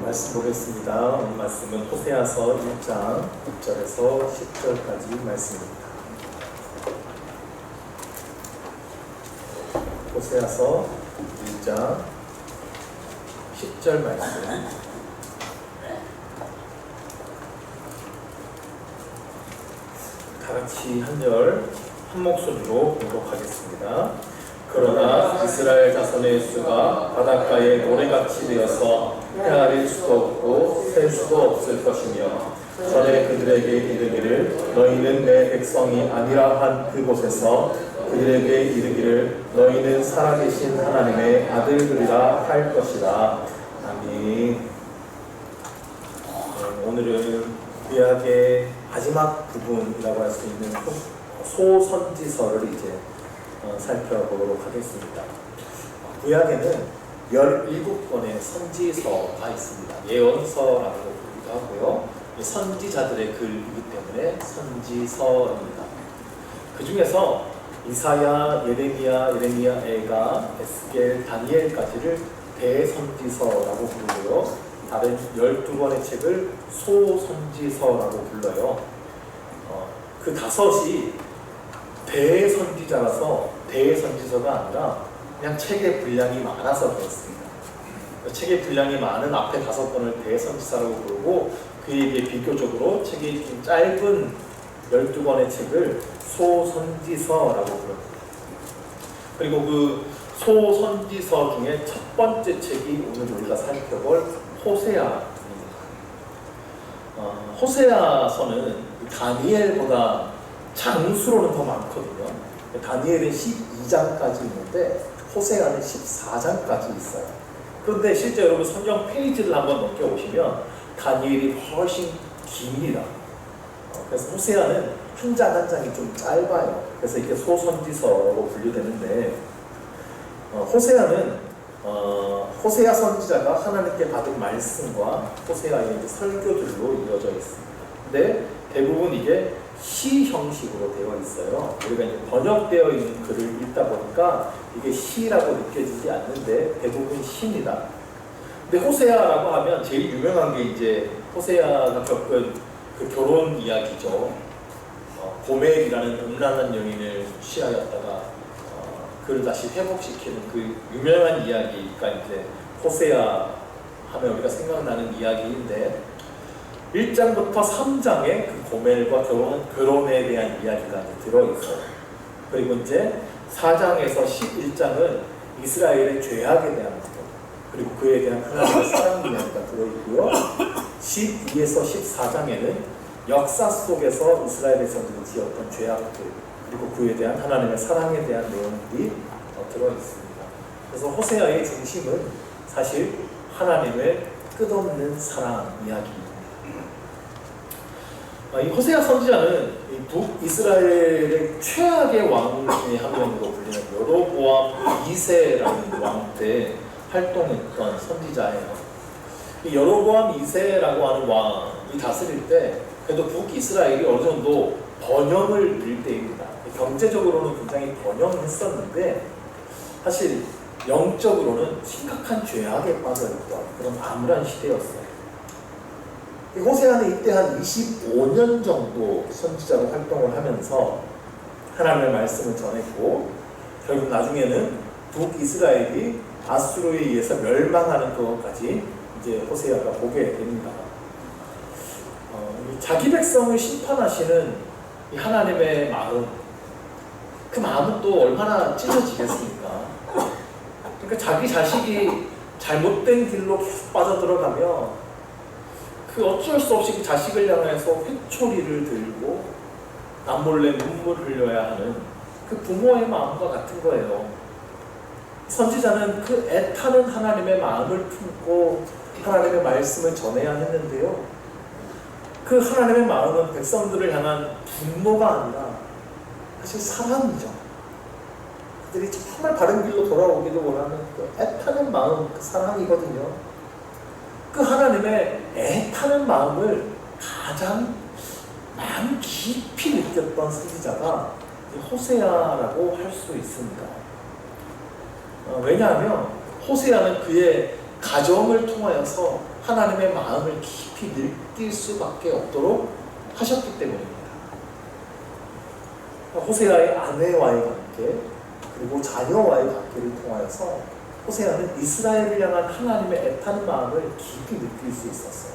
말씀 보겠습니다. 오늘 말씀은 호세아서 1장 6절에서 10절까지 말씀입니다. 호세아서 1장 10절 말씀. 다 같이 한 목소리로 공독하겠습니다. 그러나 이스라엘 자손의 수가 바닷가에 모래같이 되어서 헤아릴 수도 없고 셀 수도 없을 것이며 전에 그들에게 이르기를 너희는 내 백성이 아니라 한 그곳에서 그들에게 이르기를 너희는 살아계신 하나님의 아들들이라 할 것이다. 아멘. 오늘은 구약의 마지막 부분이라고 할 수 있는 소선지서를 이제 살펴보도록 하겠습니다. 구약에는 17권의 선지서가 있습니다. 예언서라고 부르기도 하고요. 선지자들의 글이기 때문에 선지서입니다. 그 중에서 이사야, 예레미야, 에가, 에스겔, 다니엘까지를 대선지서라고 부르고요. 다른 12권의 책을 소선지서라고 불러요. 그 5이 대선지자라서 대선지서가 아니라 그냥 책의 분량이 많아서 그렇습니다. 책의 분량이 많은 앞에 5권을 대선지서라고 부르고 그에 비해 비교적으로 책이 좀 짧은 12권의 책을 소선지서라고 부릅니다. 그리고 그 소선지서 중에 첫 번째 책이 오늘 우리가 살펴볼 호세아입니다. 호세아서는 다니엘보다 장수로는 더 많거든요. 다니엘은 12장까지 있는데 호세아는 14장까지 있어요. 그런데 실제 여러분 성경 페이지를 한번 넘겨보시면 다니엘이 훨씬 깁니다. 그래서 호세아는 한 장 한 장이 좀 짧아요. 그래서 이게 소선지서라고 분류되는데 호세아는 호세아 선지자가 하나님께 받은 말씀과 호세아의 설교들로 이루어져 있습니다. 근데 대부분 이게 시 형식으로 되어 있어요. 우리가 이제 번역되어 있는 글을 읽다 보니까 이게 시라고 느껴지지 않는데 대부분 시입니다. 근데 호세아라고 하면 제일 유명한 게 이제 호세아가 겪은 그 결혼 이야기죠. 고멜이라는 음란한 여인을 취하였다가 그를 다시 회복시키는 그 유명한 이야기가 이제 호세아 하면 우리가 생각나는 이야기인데 1장부터 3장에 그 고멜과 결혼에 대한 이야기가 이제 들어있어요. 그리고 이제 4장에서 11장은 이스라엘의 죄악에 대한 것, 그리고 그에 대한 하나님의 사랑 이야기가 들어있고요. 12에서 14장에는 역사 속에서 이스라엘 백성들이 지었던 죄악들, 그리고 그에 대한 하나님의 사랑에 대한 내용들이 들어있습니다. 그래서 호세아의 중심은 사실 하나님의 끝없는 사랑 이야기입니다. 이 호세아 선지자는 북이스라엘의 최악의 왕 중에 한 명으로 불리는 여로보암 2세라는 왕 때 활동했던 선지자예요. 이 여로보암 2세라고 하는 왕이 다스릴 때 그래도 북이스라엘이 어느 정도 번영을 누릴 때입니다. 경제적으로는 굉장히 번영했었는데 사실 영적으로는 심각한 죄악에 빠져있던 그런 암울한 시대였어요. 호세아는 이때 한 25년 정도 선지자로 활동을 하면서 하나님의 말씀을 전했고 결국 나중에는 북이스라엘이 아수르에 의해서 멸망하는 것까지 이제 호세아가 보게 됩니다. 자기 백성을 심판하시는 이 하나님의 마음, 그 마음은 또 얼마나 찢어지겠습니까? 그러니까 자기 자식이 잘못된 길로 계속 빠져들어가며 그 어쩔 수 없이 그 자식을 향해서 회초리를 들고 남몰래 눈물을 흘려야 하는 그 부모의 마음과 같은 거예요. 선지자는 그 애타는 하나님의 마음을 품고 하나님의 말씀을 전해야 했는데요. 그 하나님의 마음은 백성들을 향한 분노가 아니라 사실 사랑이죠. 그들이 정말 바른 길로 돌아오기를 원하는 그 애타는 마음, 그 사랑이거든요. 그 하나님의 애타는 마음을 가장 마음 깊이 느꼈던 선지자가 호세아라고 할 수 있습니다. 왜냐하면 호세아는 그의 가정을 통하여서 하나님의 마음을 깊이 느낄 수밖에 없도록 하셨기 때문입니다. 호세아의 아내와의 관계 그리고 자녀와의 관계를 통하여서 호세아는 이스라엘을 향한 하나님의 애타는 마음을 깊이 느낄 수 있었어요.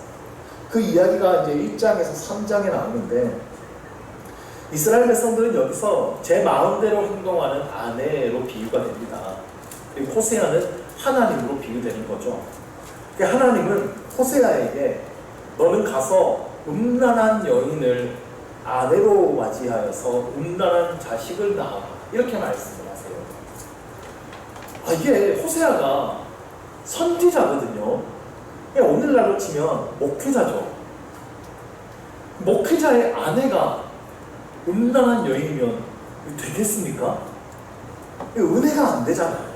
그 이야기가 이제 1장에서 3장에 나오는데 이스라엘 백성들은 여기서 제 마음대로 행동하는 아내로 비유가 됩니다. 그리고 호세아는 하나님으로 비유되는 거죠. 하나님은 호세아에게 너는 가서 음란한 여인을 아내로 맞이하여서 음란한 자식을 낳아 이렇게 말씀을 하세요. 이게 호세아가 선지자거든요. 오늘날로 치면 목회자죠. 목회자의 아내가 음란한 여인이면 되겠습니까? 은혜가 안 되잖아요.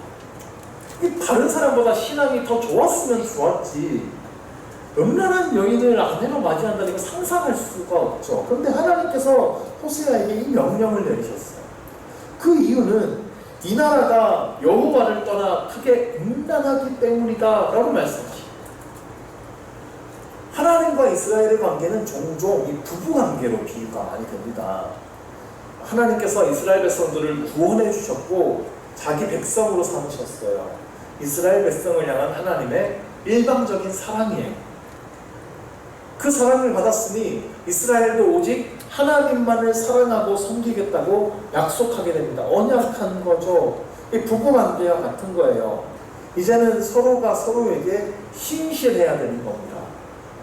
다른 사람보다 신앙이 더 좋았으면 좋았지. 음란한 여인을 아내로 맞이한다는 거 상상할 수가 없죠. 그런데 하나님께서 호세아에게 이 명령을 내리셨어요. 그 이유는 이 나라가 여호와를 떠나 크게 음란하기 때문이다 라고 말씀하십니다. 하나님과 이스라엘의 관계는 종종 이 부부관계로 비유가 많이 됩니다. 하나님께서 이스라엘 백성들을 구원해 주셨고 자기 백성으로 삼으셨어요. 이스라엘 백성을 향한 하나님의 일방적인 사랑이에요. 그 사랑을 받았으니 이스라엘도 오직 하나님만을 사랑하고 섬기겠다고 약속하게 됩니다. 언약한 거죠. 부부관계와 같은 거예요. 이제는 서로가 서로에게 신실해야 되는 겁니다.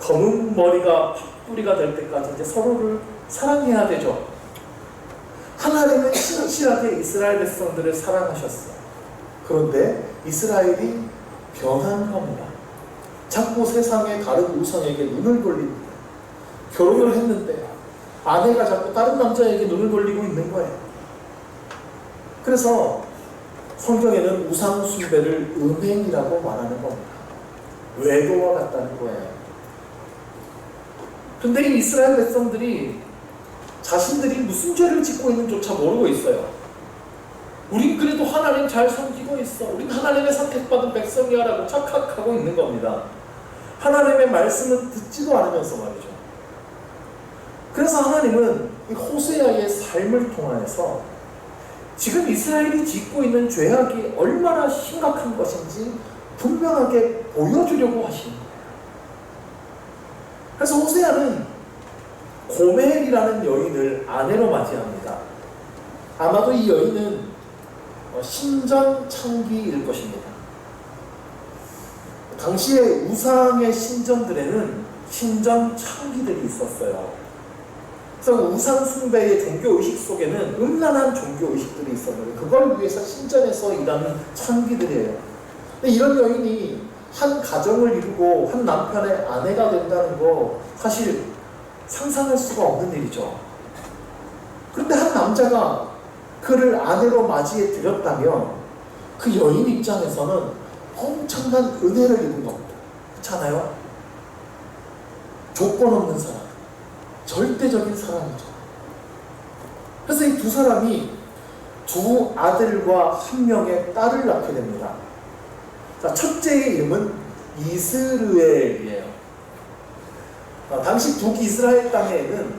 검은 머리가 팥뿌리가 될 때까지 이제 서로를 사랑해야 되죠. 하나님은 신실하게 이스라엘 백성들을 사랑하셨어요. 그런데 이스라엘이 변한 겁니다. 자꾸 세상의 다른 우상에게 눈을 돌립니다. 결혼을 했는데 아내가 자꾸 다른 남자에게 눈을 돌리고 있는 거예요. 그래서 성경에는 우상 숭배를 음행이라고 말하는 겁니다. 외도와 같다는 거예요. 근데 이 이스라엘 백성들이 자신들이 무슨 죄를 짓고 있는지조차 모르고 있어요. 우린 그래도 하나님 잘 섬기고 있어. 우린 하나님의 선택받은 백성이야 라고 착각하고 있는 겁니다. 하나님의 말씀은 듣지도 않으면서 말이죠. 그래서 하나님은 이 호세아의 삶을 통해서 지금 이스라엘이 짓고 있는 죄악이 얼마나 심각한 것인지 분명하게 보여주려고 하시는 거예요. 그래서 호세아는 고멜이라는 여인을 아내로 맞이합니다. 아마도 이 여인은 신전창기일 것입니다. 당시에 우상의 신전들에는 신전창기들이 있었어요. 그래서 우상 숭배의 종교의식 속에는 음란한 종교의식들이 있었는데 그걸 위해서 신전에서 일하는 창기들이에요. 근데 이런 여인이 한 가정을 이루고 한 남편의 아내가 된다는 거 사실 상상할 수가 없는 일이죠. 그런데 한 남자가 그를 아내로 맞이해 드렸다면 그 여인 입장에서는 엄청난 은혜를 입은 겁니다. 그렇잖아요? 조건 없는 사랑, 절대적인 사랑이죠. 그래서 이 두 사람이 두 아들과 한 명의 딸을 낳게 됩니다. 자, 첫째의 이름은 이스르엘이에요. 당시 북이스라엘 땅에는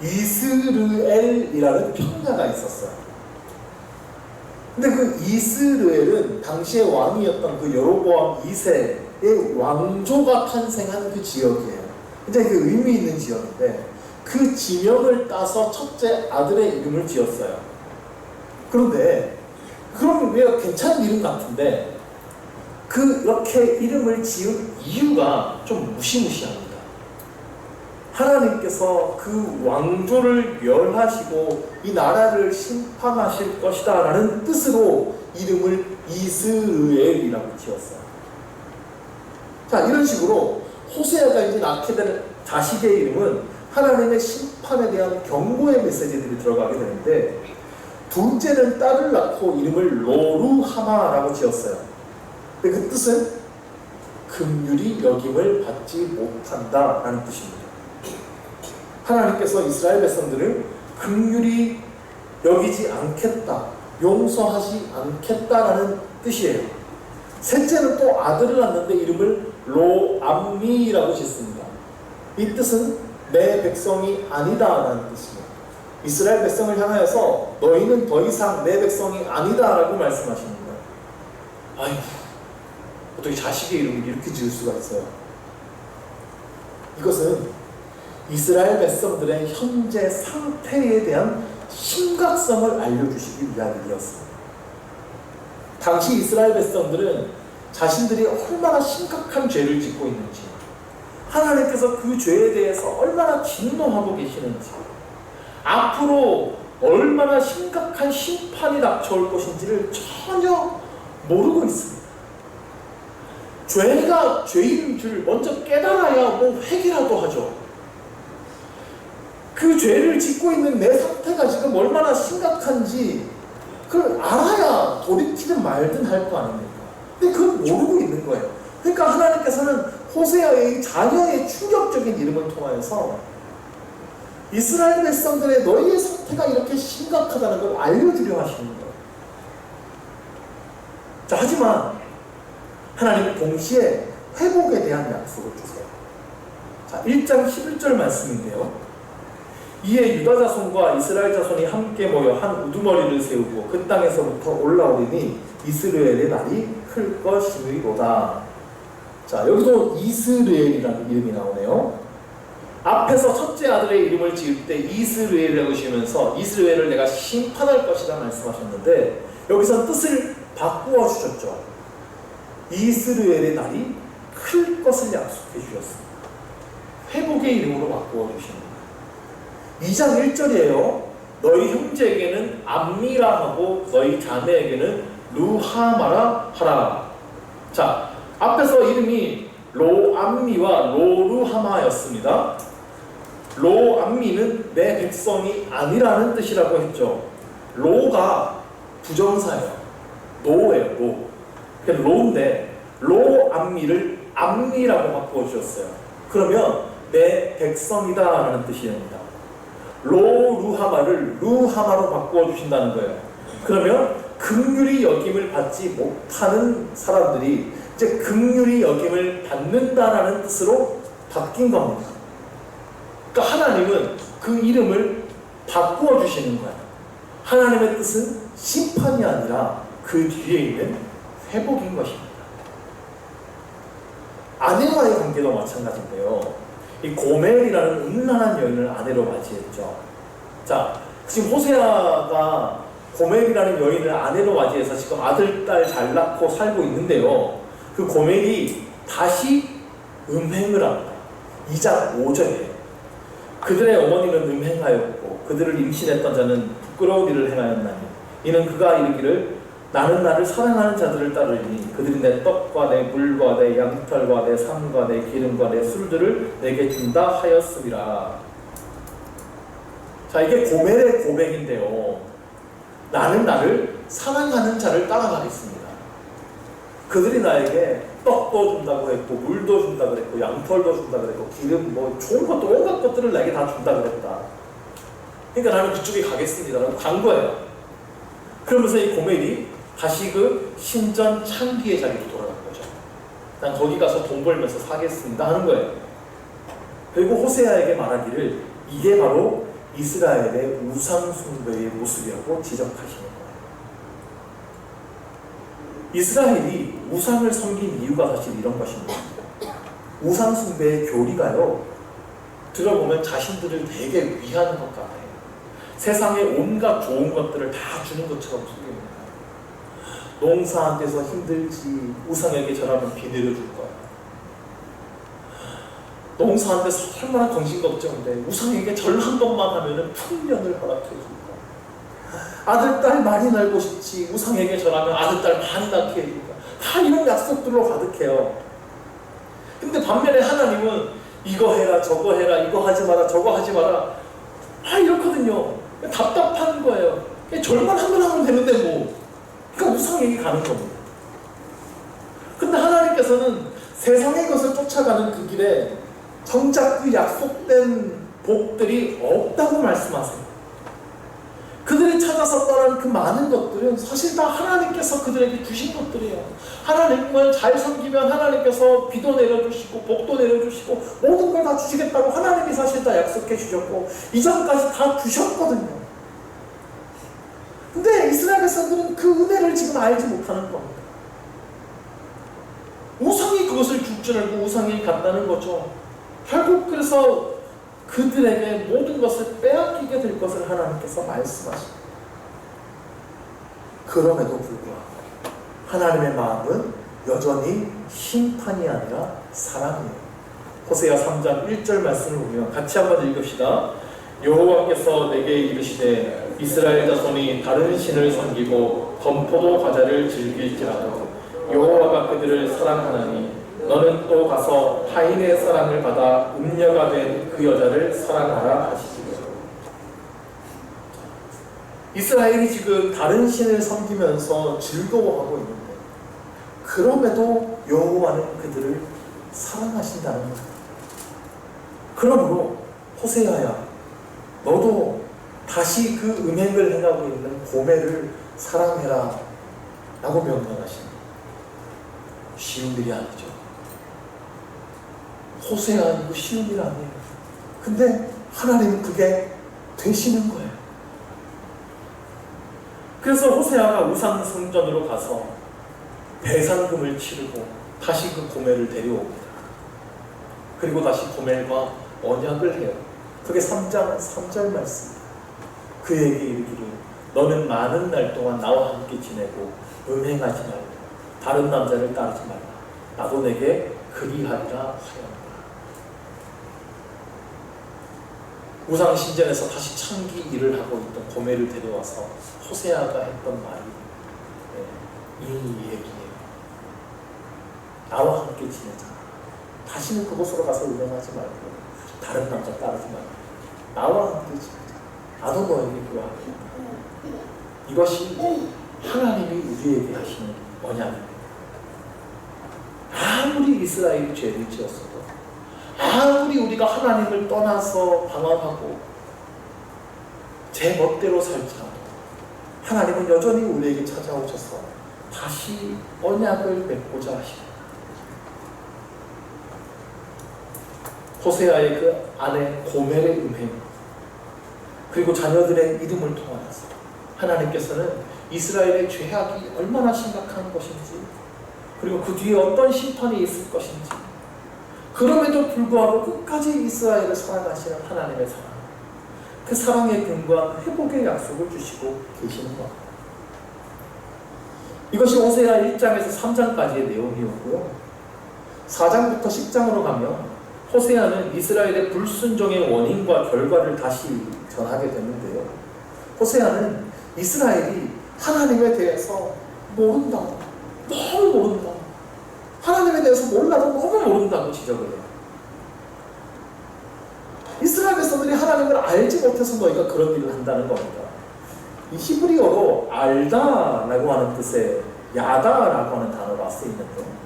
이스르엘이라는 평야가 있었어요. 근데 그 이스르엘은 당시의 왕이었던 그 여로보암 2세의 왕조가 탄생한 그 지역이에요. 굉장히 그 의미 있는 지역인데 그 지명을 따서 첫째 아들의 이름을 지었어요. 그런데 그럼 왜 괜찮은 이름 같은데 그렇게 이름을 지은 이유가 좀 무시무시합니다. 하나님께서 그 왕조를 멸하시고 이 나라를 심판하실 것이다 라는 뜻으로 이름을 이스르엘이라고 지었어요. 자, 이런 식으로 호세아가 이제 낳게 된 자식의 이름은 하나님의 심판에 대한 경고의 메시지들이 들어가게 되는데 둘째는 딸을 낳고 이름을 로루하마라고 지었어요. 근데 그 뜻은 긍휼히 여김을 받지 못한다 라는 뜻입니다. 하나님께서 이스라엘 백성들을 긍휼히 여기지 않겠다, 용서하지 않겠다라는 뜻이에요. 셋째는 또 아들을 낳는데 이름을 로암미라고 짓습니다. 이 뜻은 내 백성이 아니다라는 뜻이에요. 이스라엘 백성을 향하여서 너희는 더 이상 내 백성이 아니다라고 말씀하시는 거예요. 아이고, 어떻게 자식의 이름을 이렇게 지을 수가 있어요? 이것은 이스라엘 백성들의 현재 상태에 대한 심각성을 알려주시기 위한 일이었습니다. 당시 이스라엘 백성들은 자신들이 얼마나 심각한 죄를 짓고 있는지, 하나님께서 그 죄에 대해서 얼마나 진노하고 계시는지, 앞으로 얼마나 심각한 심판이 닥쳐올 것인지를 전혀 모르고 있습니다. 죄가 죄인 줄 먼저 깨달아야 뭐 회개라도 하죠. 그 죄를 짓고 있는 내 상태가 지금 얼마나 심각한지 그걸 알아야 돌이키든 말든 할 거 아닙니까? 근데 그걸 모르고 있는 거예요. 그러니까 하나님께서는 호세아의 자녀의 충격적인 이름을 통하여서 이스라엘 백성들의 너희의 상태가 이렇게 심각하다는 걸 알려주려 하시는 거예요. 자, 하지만 하나님은 동시에 회복에 대한 약속을 주세요. 자, 1장 11절 말씀인데요. 이에 유다 자손과 이스라엘 자손이 함께 모여 한 우두머리를 세우고 그 땅에서부터 올라오리니 이스라엘의 날이 클 것이로다. 자, 여기도 이스라엘이라는 이름이 나오네요. 앞에서 첫째 아들의 이름을 지을 때 이스라엘이라고 지으면서 이스라엘을 내가 심판할 것이다 말씀하셨는데, 여기서 뜻을 바꾸어 주셨죠. 이스라엘의 날이 클 것을 약속해 주셨습니다. 회복의 이름으로 바꾸어 주십니다. 2장 1절이에요. 너희 형제에게는 암미라 하고 너희 자매에게는 루하마라 하라. 자, 앞에서 이름이 로암미와 로루하마였습니다. 로암미는 내 백성이 아니라는 뜻이라고 했죠. 로가 부정사예요. 노예요. 노. 로인데 로암미를 암미라고 바꾸어 주셨어요. 그러면 내 백성이다 라는 뜻이 됩니다. 로루하마를 루하마로 바꾸어 주신다는 거예요. 그러면 긍휼히 여김을 받지 못하는 사람들이 이제 긍휼히 여김을 받는다라는 뜻으로 바뀐 겁니다. 그러니까 하나님은 그 이름을 바꾸어 주시는 거예요. 하나님의 뜻은 심판이 아니라 그 뒤에 있는 회복인 것입니다. 아내와의 관계도 마찬가지인데요. 이 고멜이라는 음란한 여인을 아내로 맞이했죠. 자, 지금 호세아가 고멜이라는 여인을 아내로 맞이해서 지금 아들, 딸 잘 낳고 살고 있는데요. 그 고멜이 다시 음행을 합니다. 2장 5절에 그들의 어머니는 음행하였고 그들을 임신했던 자는 부끄러운 일을 행하였나니 이는 그가 이르기를 나는 나를 사랑하는 자들을 따르니 그들이 내 떡과 내 물과 내 양털과 내 삶과 내 기름과 내 술들을 내게 준다 하였음이라. 자, 이게 고멜의 고백인데요. 나는 나를 사랑하는 자를 따라가겠습니다. 그들이 나에게 떡도 준다고 했고 물도 준다고 그랬고 양털도 준다고 그랬고 기름 뭐 좋은 것도 온갖 것들을 내게 다 준다고 그랬다. 그러니까 나는 그쪽에 가겠습니다 라고 간 거예요. 그러면서 이 고멜이 다시 그 신전 창기의 자리로 돌아간 거죠. 난 거기 가서 돈 벌면서 사겠습니다 하는 거예요. 그리고 호세아에게 말하기를 이게 바로 이스라엘의 우상 숭배의 모습이라고 지적하시는 거예요. 이스라엘이 우상을 섬긴 이유가 사실 이런 것입니다. 우상 숭배의 교리가요, 들어보면 자신들을 되게 위하는 것 같아요. 세상의 온갖 좋은 것들을 다 주는 것처럼 속입니다. 농사 안 돼서 힘들지 우상에게 절하면 비 내려줄 거야. 농사 안 돼서 얼마나 정신걱정인데 우상에게 절 한 번만 하면 풍년을 허락해 줄 거야. 아들, 딸 많이 낳고 싶지 우상에게 절하면 아들, 딸 많이 낳게 해줄 거야. 다 이런 약속들로 가득해요. 근데 반면에 하나님은 이거 해라 저거 해라 이거 하지 마라 저거 하지 마라 다 이렇거든요. 답답한 거예요. 절만 하면 되는데 뭐. 그러니까 우상에게 가는 겁니다. 근데 하나님께서는 세상의 것을 쫓아가는 그 길에 정작 그 약속된 복들이 없다고 말씀하세요. 그들이 찾아서 떠난 그 많은 것들은 사실 다 하나님께서 그들에게 주신 것들이에요. 하나님을 잘 섬기면 하나님께서 비도 내려주시고 복도 내려주시고 모든 걸 다 주시겠다고 하나님이 사실 다 약속해 주셨고 이전까지 다 주셨거든요. 근데 이스라엘 백성들은 그 은혜를 지금 알지 못하는 겁니다. 우상이 그것을 줄 줄 알고 우상이 갔다는 거죠. 결국 그래서 그들에게 모든 것을 빼앗기게 될 것을 하나님께서 말씀하십니다. 그럼에도 불구하고 하나님의 마음은 여전히 심판이 아니라 사랑이에요. 호세아 3장 1절 말씀을 보면 같이 한번 읽읍시다. 여호와께서 내게 이르시되 이스라엘 자손이 다른 신을 섬기고 건포도 과자를 즐길지라도 여호와가 그들을 사랑하나니 너는 또 가서 타인의 사랑을 받아 음녀가 된 그 여자를 사랑하라 하시지요. 이스라엘이 지금 다른 신을 섬기면서 즐거워하고 있는데 그럼에도 여호와는 그들을 사랑하신다는 겁니다. 그러므로 호세아야 너도 다시 그 음행을 행하고 있는 고멜을 사랑해라 라고 명령하십니다. 쉬운 일이 아니죠. 호세아 이거 쉬운 일 아니에요. 근데 하나님은 그게 되시는 거예요. 그래서 호세아가 우상 성전으로 가서 배상금을 치르고 다시 그 고멜을 데려옵니다. 그리고 다시 고멜과 언약을 해요. 그게 3장 3절 말씀입니다. 그에게 이르기를 너는 많은 날 동안 나와 함께 지내고 음행하지 말고 다른 남자를 따르지 말라. 나도 내게 그리하리라 하였노라. 우상 신전에서 다시 창기 일을 하고 있던 고멜을 데려와서 호세아가 했던 말이 이 얘기예요. 나와 함께 지내자. 다시는 그곳으로 가서 음행하지 말고 다른 남자 따르지 말고 나와 함께 지내자. 나도 너에게 그러하겠다. 이것이 하나님이 우리에게 하시는 언약입니다. 아무리 이스라엘이 죄를 지었어도 아무리 우리가 하나님을 떠나서 방황하고 제 멋대로 살지라도 하나님은 여전히 우리에게 찾아오셔서 다시 언약을 맺고자 하십니다. 호세아의 그 아내 고멜의 음행 그리고 자녀들의 이름을 통하여서 하나님께서는 이스라엘의 죄악이 얼마나 심각한 것인지 그리고 그 뒤에 어떤 심판이 있을 것인지 그럼에도 불구하고 끝까지 이스라엘을 사랑하시는 하나님의 사랑 그 사랑에 근거한 회복의 약속을 주시고 계시는 것. 이것이 호세아 1장에서 3장까지의 내용이었고요. 4장부터 10장으로 가면 호세아는 이스라엘의 불순종의 원인과 결과를 다시 전하게 되는데요. 호세아는 이스라엘이 하나님에 대해서 모른다. 너무 모른다. 하나님에 대해서 몰라도 너무 모른다고 지적을 해요. 이스라엘 백성들이 하나님을 알지 못해서 너희가 그런 일을 한다는 겁니다. 이 히브리어로 알다라고 하는 뜻의 야다라고 하는 단어가 쓰이는데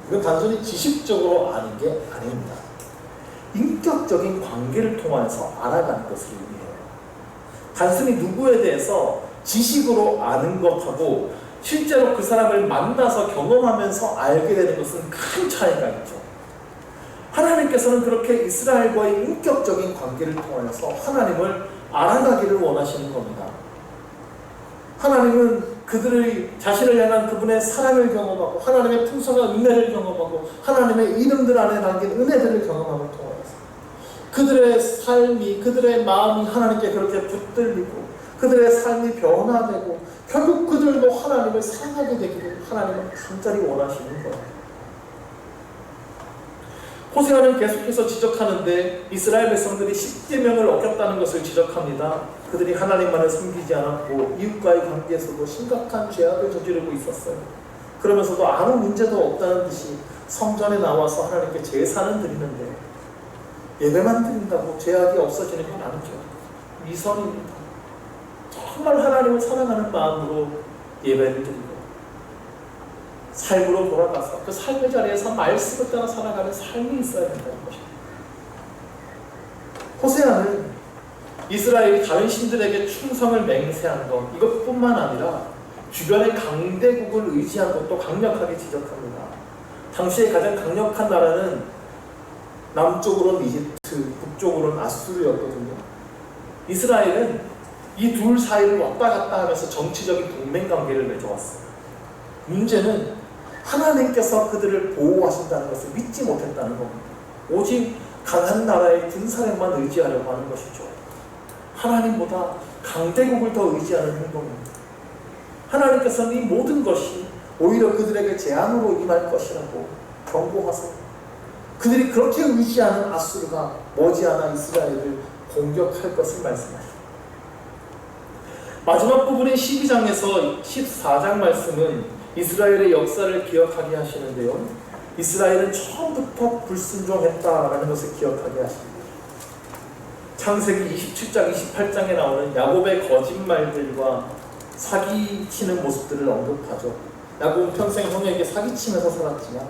이건 단순히 지식적으로 아는 게 아닙니다. 인격적인 관계를 통해서 알아가는 것을 의미해요. 단순히 누구에 대해서 지식으로 아는 것하고 실제로 그 사람을 만나서 경험하면서 알게 되는 것은 큰 차이가 있죠. 하나님께서는 그렇게 이스라엘과의 인격적인 관계를 통해서 하나님을 알아가기를 원하시는 겁니다. 하나님은 그들의 자신을 향한 그분의 사랑을 경험하고 하나님의 풍성한 은혜를 경험하고 하나님의 이름들 안에 담긴 은혜들을 경험함을 통해서 그들의 삶이 그들의 마음이 하나님께 그렇게 붙들리고 그들의 삶이 변화되고 결국 그들도 하나님을 사랑하게 되기를 하나님은 간절히 원하시는 거예요. 호세아는 계속해서 지적하는데 이스라엘 백성들이 십계명을 어겼다는 것을 지적합니다. 그들이 하나님만을 섬기지 않았고 이웃과의 관계에서도 심각한 죄악을 저지르고 있었어요. 그러면서도 아무 문제도 없다는 듯이 성전에 나와서 하나님께 제사는 드리는데 예배만 드린다고 죄악이 없어지는 건 아니죠. 미선입니다. 정말 하나님을 사랑하는 마음으로 예배를 드리고 삶으로 돌아가서 그 삶의 자리에서 말씀을 따라 살아가는 삶이 있어야 된다는 것입니다. 호세아는 이스라엘이 다른 신들에게 충성을 맹세한 것 이것뿐만 아니라 주변의 강대국을 의지한 것도 강력하게 지적합니다. 당시에 가장 강력한 나라는 남쪽으로는 이집트, 북쪽으로는 아수르였거든요. 이스라엘은 이 둘 사이를 왔다 갔다 하면서 정치적인 동맹관계를 맺어왔어요. 문제는 하나님께서 그들을 보호하신다는 것을 믿지 못했다는 겁니다. 오직 강한 나라의 군사력만 의지하려고 하는 것이죠. 하나님보다 강대국을 더 의지하는 행동입니다. 하나님께서는 이 모든 것이 오히려 그들에게 재앙으로 임할 것이라고 경고하세요. 그들이 그렇게 의지하는 아수르가 머지않아 이스라엘을 공격할 것을 말씀하십니다. 마지막 부분인 12장에서 14장 말씀은 이스라엘의 역사를 기억하게 하시는데요. 이스라엘은 처음부터 불순종했다라는 것을 기억하게 하십니다. 창세기 27장, 28장에 나오는 야곱의 거짓말들과 사기치는 모습들을 언급하죠. 야곱은 평생 형에게 사기치면서 살았지만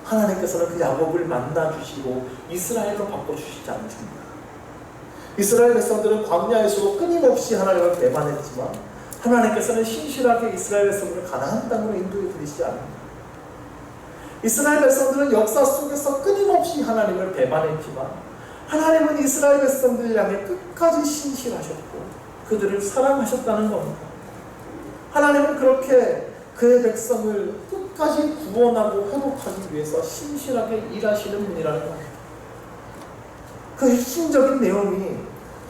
하나님께서는 그 야곱을 만나주시고 이스라엘로 바꿔주시지 않으십니다. 이스라엘 백성들은 광야에서 끊임없이 하나님을 배반했지만 하나님께서는 신실하게 이스라엘 백성들을 가나안 땅으로 인도해 드리시지 않습니다. 이스라엘 백성들은 역사 속에서 끊임없이 하나님을 배반했지만 하나님은 이스라엘 백성들 향해 끝까지 신실하셨고 그들을 사랑하셨다는 겁니다. 하나님은 그렇게 그의 백성을 끝까지 구원하고 회복하기 위해서 신실하게 일하시는 분이라는 겁니다. 그 핵심적인 내용이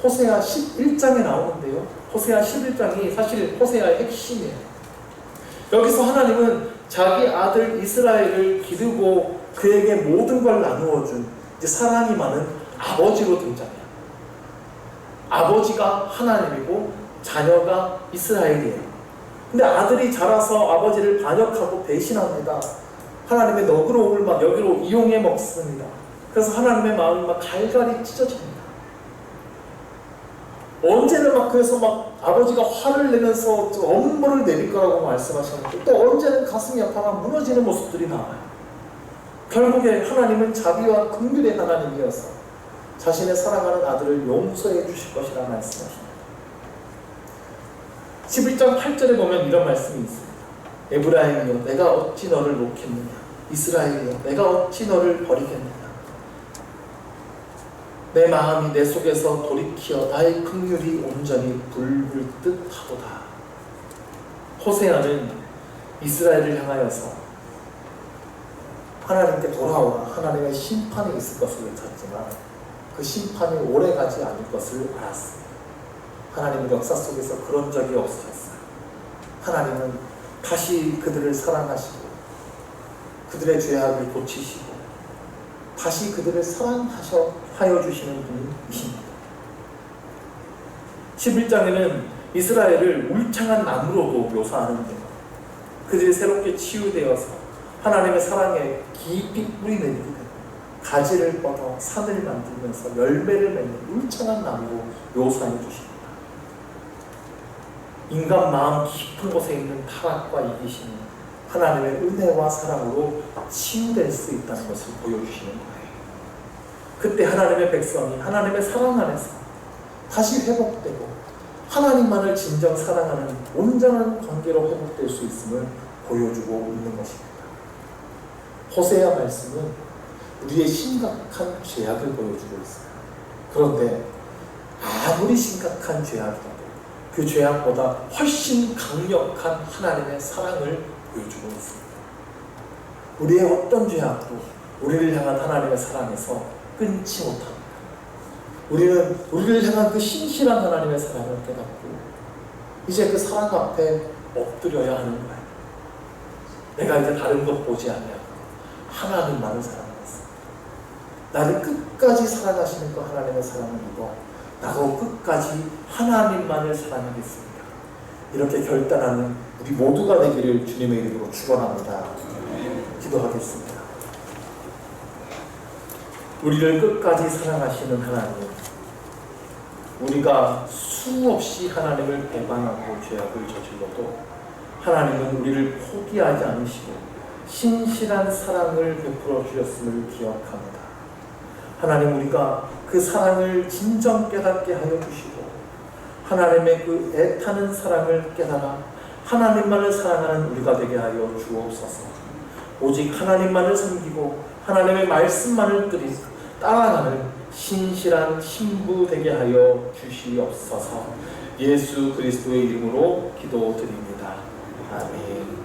호세아 11장에 나오는데요. 호세아 11장이 사실 호세아의 핵심이에요. 여기서 하나님은 자기 아들 이스라엘을 기르고 그에게 모든 걸 나누어준 사랑이 많은 아버지로 등장해요. 아버지가 하나님이고 자녀가 이스라엘이에요. 근데 아들이 자라서 아버지를 반역하고 배신합니다. 하나님의 너그러움을 막 여기로 이용해 먹습니다. 그래서 하나님의 마음이 막 갈갈이 찢어집니다. 언제는 막 그래서 막 아버지가 화를 내면서 엄벌을 내릴 거라고 말씀하셨는데 또 언제는 가슴이 아파가 무너지는 모습들이 나와요. 결국에 하나님은 자비와 긍휼의 하나님이어서 자신의 사랑하는 아들을 용서해 주실 것이라 말씀하십니다. 11장 8절에 보면 이런 말씀이 있습니다. 에브라임이여 내가 어찌 너를 놓겠느냐, 이스라엘이여 내가 어찌 너를 버리겠느냐. 내 마음이 내 속에서 돌이키어 나의 긍휼이 온전히 불불듯 하도다. 호세아는 이스라엘을 향하여서 하나님께 돌아오라, 하나님의 심판이 있을 것을 외쳤지만 그 심판이 오래가지 않을 것을 알았습니다. 하나님은 역사 속에서 그런 적이 없으셨어요. 하나님은 다시 그들을 사랑하시고 그들의 죄악을 고치시고 다시 그들을 사랑하여 주시는 분이십니다. 11장에는 이스라엘을 울창한 나무로도 묘사하는데요. 그들이 새롭게 치유되어서 하나님의 사랑에 깊이 뿌리 내리게 됩니다. 가지를 뻗어 산을 만들면서 열매를 맺는 울창한 나무로 묘사해 주십니다. 인간 마음 깊은 곳에 있는 타락과 이기심은 하나님의 은혜와 사랑으로 치유될 수 있다는 것을 보여주시는 거예요. 그때 하나님의 백성이 하나님의 사랑 안에서 다시 회복되고 하나님만을 진정 사랑하는 온전한 관계로 회복될 수 있음을 보여주고 있는 것입니다. 호세아 말씀은 우리의 심각한 죄악을 보여주고 있어요. 그런데 아무리 심각한 죄악이라도 그 죄악보다 훨씬 강력한 하나님의 사랑을 보여주고 있습니다. 우리의 어떤 죄악도 우리를 향한 하나님의 사랑에서 끊지 못합니다. 우리는 우리를 향한 그 신실한 하나님의 사랑을 깨닫고 이제 그 사랑 앞에 엎드려야 하는 거예요. 내가 이제 다른 것 보지 않냐고 하나님만을 사랑하겠습니다. 나를 끝까지 사랑하시는 그 하나님의 사랑을 믿어 나도 끝까지 하나님만을 사랑하겠습니다. 이렇게 결단하는 우리 모두가 되기를 주님의 이름으로 축원합니다. 기도하겠습니다. 우리를 끝까지 사랑하시는 하나님, 우리가 수없이 하나님을 배반하고 죄악을 저질러도 하나님은 우리를 포기하지 않으시고 신실한 사랑을 베풀어 주셨음을 기억합니다. 하나님, 우리가 그 사랑을 진정 깨닫게 하여 주시고 하나님의 그 애타는 사랑을 깨달아 하나님만을 사랑하는 우리가 되게 하여 주옵소서. 오직 하나님만을 섬기고 하나님의 말씀만을 따라가는 신실한 신부 되게 하여 주시옵소서. 예수 그리스도의 이름으로 기도드립니다. 아멘.